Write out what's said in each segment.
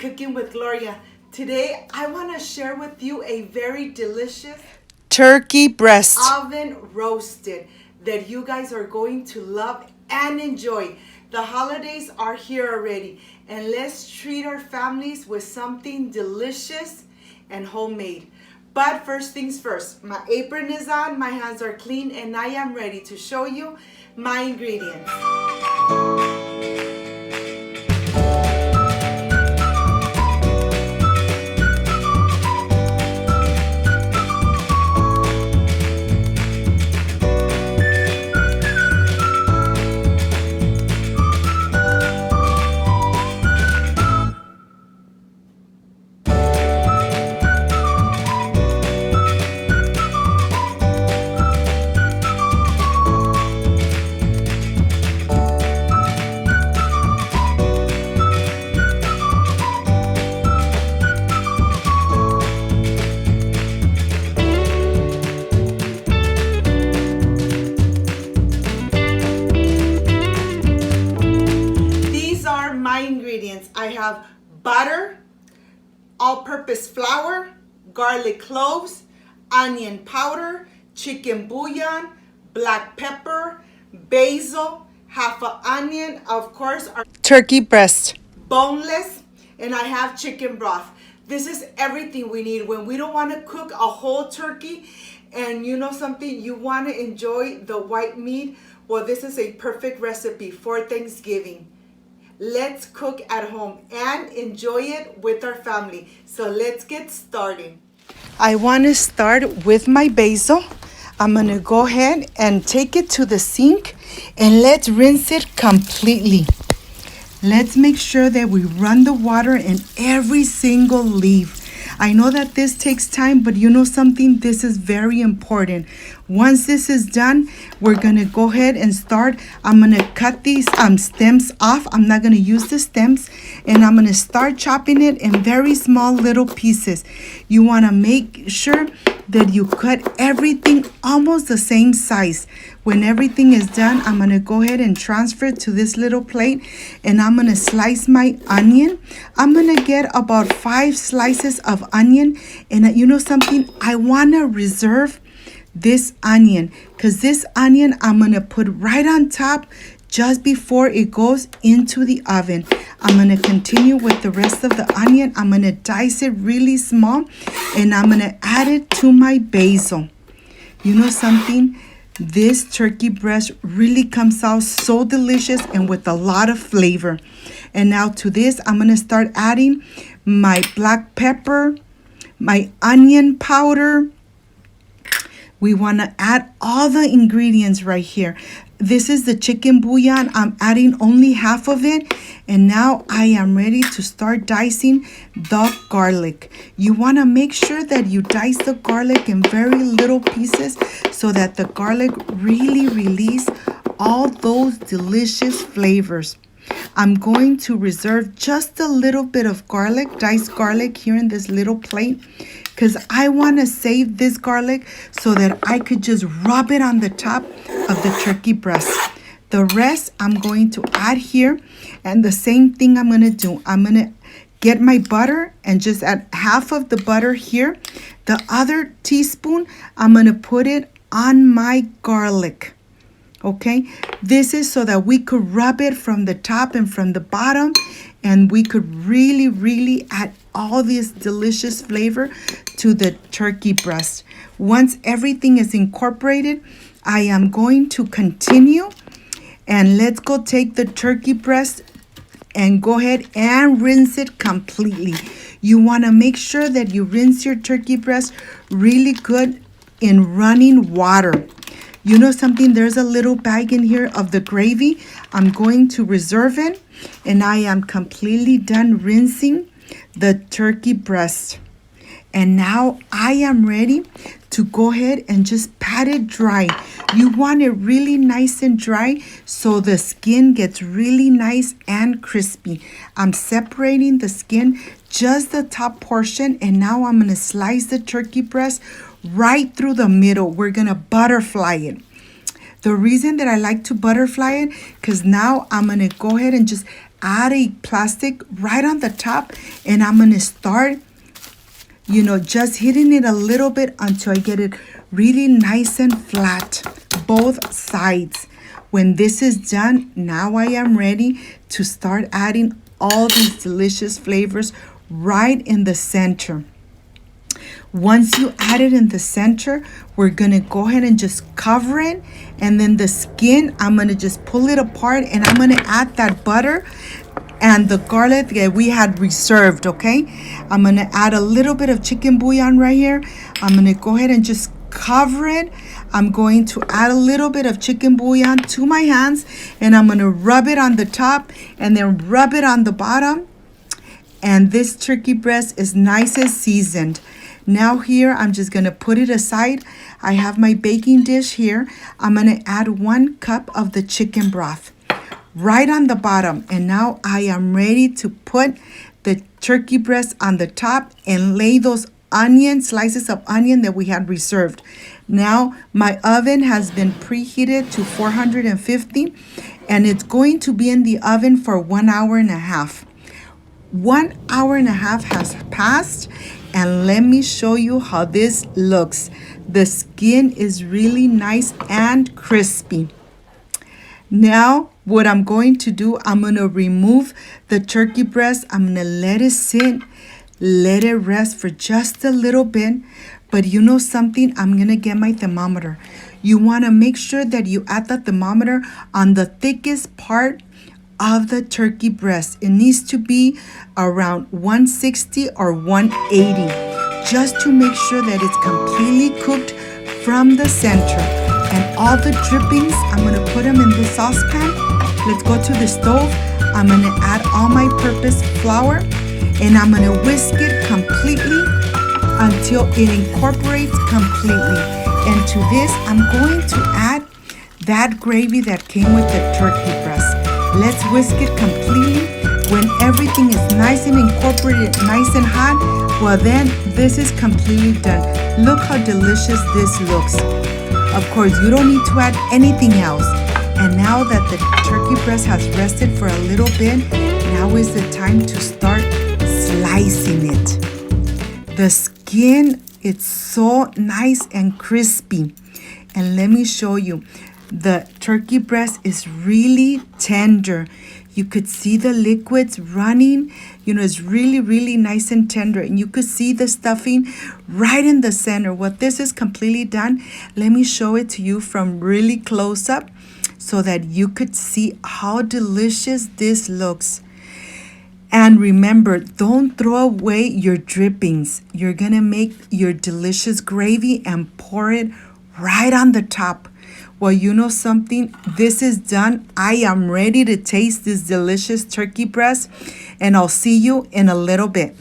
Cooking with Gloria. Today I want to share with you a very delicious turkey breast. Oven roasted that you guys are going to love and enjoy. The holidays are here already, and let's treat our families with something delicious and homemade. But first things first, my apron is on, my hands are clean, and I am ready to show you my ingredients. My ingredients: I have butter, all-purpose flour, garlic cloves, onion powder, chicken bouillon, black pepper, basil, half an onion, of course, our Turkey breast. boneless, and I have chicken broth. This is everything we need when we don't want to cook a whole turkey and you know something, you want to enjoy the white meat. Well, this is a perfect recipe for Thanksgiving. Let's cook at home and enjoy it with our family. So let's get started. I want to start with my basil. I'm going to go ahead and take it to the sink and let's rinse it completely. Let's make sure that we run the water in every single leaf. I know that this takes time, but you know something? This is very important. Once this is done, we're going to go ahead and start. I'm going to cut these stems off. I'm not going to use the stems. And I'm going to start chopping it in very small little pieces. You want to make sure that you cut everything almost the same size. When everything is done, I'm going to go ahead and transfer it to this little plate, and I'm going to slice my onion. I'm going to get about 5 slices of onion, and you know something? I want to reserve this onion because this onion I'm going to put right on top just before it goes into the oven. I'm going to continue with the rest of the onion. I'm going to dice it really small, and I'm going to add it to my basil. You know something? This turkey breast really comes out so delicious and with a lot of flavor. And now to this, I'm going to start adding my black pepper, my onion powder. We want to add all the ingredients right here. This is the chicken bouillon. I'm adding only half of it. And now I am ready to start dicing the garlic. You want to make sure that you dice the garlic in very little pieces so that the garlic really release all those delicious flavors. I'm going to reserve just a little bit of garlic, diced garlic here in this little plate, because I want to save this garlic so that I could just rub it on the top of the turkey breast. The rest I'm going to add here, and the same thing I'm going to do. I'm going to get my butter and just add half of the butter here. The other teaspoon, I'm going to put it on my garlic. Okay, this is so that we could rub it from the top and from the bottom, and we could really add all this delicious flavor to the turkey breast. Once everything is incorporated, I am going to continue, and let's go take the turkey breast and go ahead and rinse it completely. You want to make sure that you rinse your turkey breast really good in running water. You know something? There's a little bag in here of the gravy. I'm going to reserve it, and I am completely done rinsing the turkey breast. And now I am ready to go ahead and just pat it dry. You want it really nice and dry so the skin gets really nice and crispy. I'm separating the skin, just the top portion, and now I'm going to slice the turkey breast right through the middle. We're going to butterfly it. The reason that I like to butterfly it, because now I'm going to go ahead and just add a plastic right on the top, and I'm going to start, just hitting it a little bit until I get it really nice and flat, both sides. When this is done, now I am ready to start adding all these delicious flavors right in the center. Once you add it in the center, we're gonna go ahead and just cover it, and then the skin, I'm gonna just pull it apart, and I'm gonna add that butter and the garlic that we had reserved, okay? I'm gonna add a little bit of chicken bouillon right here. I'm gonna go ahead and just cover it. I'm going to add a little bit of chicken bouillon to my hands, and I'm gonna rub it on the top and then rub it on the bottom. And this turkey breast is nice and seasoned. Now here, I'm just gonna put it aside. I have my baking dish here. I'm gonna add 1 cup of the chicken broth right on the bottom. And now I am ready to put the turkey breast on the top and lay those slices of onion that we had reserved. Now my oven has been preheated to 450, and it's going to be in the oven for 1 hour and a half. 1 hour and a half has passed, and let me show you how this looks. The skin is really nice and crispy. Now what I'm going to do, I'm going to remove the turkey breast. I'm going to let it sit, let it rest for just a little bit. But you know something? I'm going to get my thermometer. You want to make sure that you add the thermometer on the thickest part of the turkey breast. It needs to be around 160 or 180, just to make sure that it's completely cooked from the center. And all the drippings, I'm gonna put them in the saucepan. Let's go to the stove. I'm gonna add all-purpose flour, and I'm gonna whisk it completely until it incorporates completely. And to this, I'm going to add that gravy that came with the turkey breast. Let's whisk it completely. When everything is nice and incorporated, nice and hot, well then, this is completely done. Look how delicious this looks. Of course, you don't need to add anything else. And now that the turkey breast has rested for a little bit, now is the time to start slicing it. The skin, it's so nice and crispy. And let me show you, the turkey breast is really tender. You could see the liquids running. It's really, really nice and tender. And you could see the stuffing right in the center. What this is completely done, let me show it to you from really close up so that you could see how delicious this looks. And remember, don't throw away your drippings. You're gonna make your delicious gravy and pour it right on the top. Well, you know something? This is done. I am ready to taste this delicious turkey breast, and I'll see you in a little bit.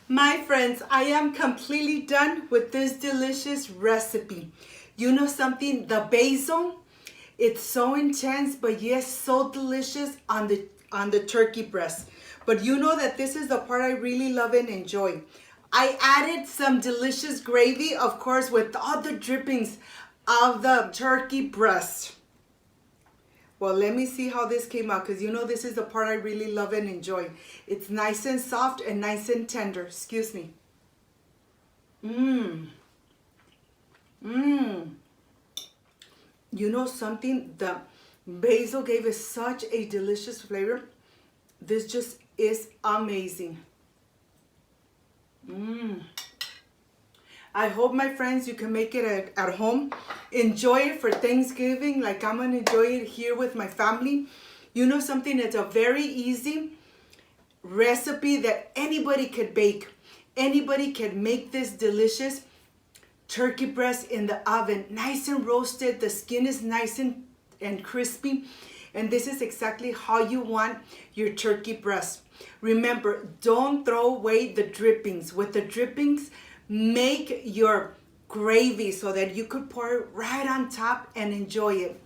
My friends, I am completely done with this delicious recipe. You know something? The basil, it's so intense, but yes, so delicious on the turkey breast. But you know that this is the part I really love and enjoy. I added some delicious gravy, of course, with all the drippings of the turkey breast. Well, let me see how this came out, because you know this is the part I really love and enjoy. It's nice and soft and nice and tender. Excuse me. You know something? The basil gave it such a delicious flavor. This just is amazing. I hope, my friends, you can make it at home. Enjoy it for Thanksgiving like I'm going to enjoy it here with my family. You know something? It's a very easy recipe that anybody could bake. Anybody can make this delicious turkey breast in the oven. Nice and roasted. The skin is nice and crispy. And this is exactly how you want your turkey breast. Remember, don't throw away the drippings. With the drippings, make your gravy so that you could pour it right on top and enjoy it.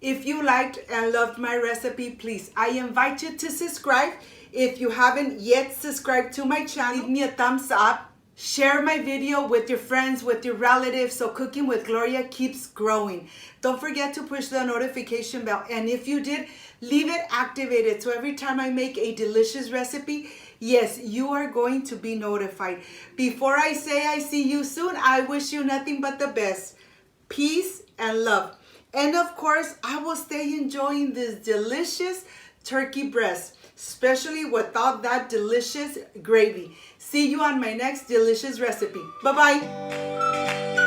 If you liked and loved my recipe, please, I invite you to subscribe. If you haven't yet subscribed to my channel, give me a thumbs up. Share my video with your friends, with your relatives, so Cooking with Gloria keeps growing. Don't forget to push the notification bell. And if you did, leave it activated. So every time I make a delicious recipe, yes, you are going to be notified. Before I say I see you soon, I wish you nothing but the best. Peace and love. And of course, I will stay enjoying this delicious turkey breast, especially without that delicious gravy. See you on my next delicious recipe. Bye-bye.